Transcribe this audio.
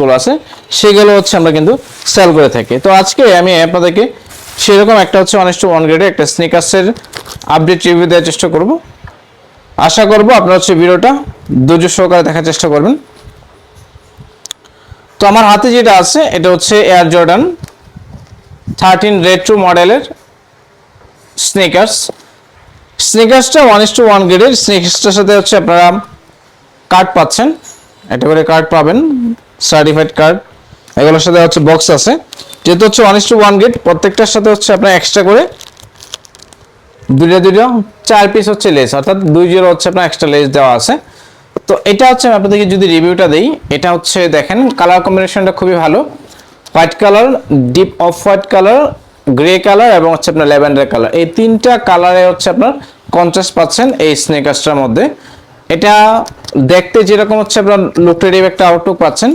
গুলো আছে সেগুলো হচ্ছে আমরা কিন্তু সেল করে থাকি। তো আজকে আমি আপনাদেরকে সেরকম একটা হচ্ছে 1:1 গ্রেডের একটা স্নিকার্সের আপডেট রিভিউ দেওয়ার চেষ্টা করব। আশা করব আপনারা হচ্ছে ভিডিওটা ধৈর্য সহকারে দেখার চেষ্টা করবেন। তো আমার হাতে যেটা আছে এটা হচ্ছে এয়ার জর্ডান 13 রেট্রো মডেলের স্নিকার্সটা 1:1 গ্রেডের। স্নিকার্সটার সাথে হচ্ছে আপনারা কার্ড পাচ্ছেন, এটা করে কার্ড পাবেন, সার্টিফাইড কার্ড। এগুলোর সাথে হচ্ছে বক্স আছে। যেহেতু হচ্ছে 1:1 গ্রেড, প্রত্যেকটার সাথে হচ্ছে আপনার এক্সট্রা করে দুইটা 4 পিস হচ্ছে লেস, অর্থাৎ 2 হচ্ছে আপনার এক্সট্রা লেস দেওয়া আছে। তো এটা হচ্ছে আমি আপনাদেরকে যদি রিভিউটা দেই, এটা হচ্ছে দেখেন কালার কম্বিনেশনটা খুবই ভালো। White colour, deep off white colour, grey colour এবং হচ্ছে আপনার ল্যাভেন্ডার কালার, এই তিনটা কালারে হচ্ছে আপনার কন্ট্রাস্ট পাচ্ছেন এই স্নিকার্সটার মধ্যে। এটা দেখতে যেরকম হচ্ছে আপনার লুকটেটিভ একটা আউটলুক পাচ্ছেন,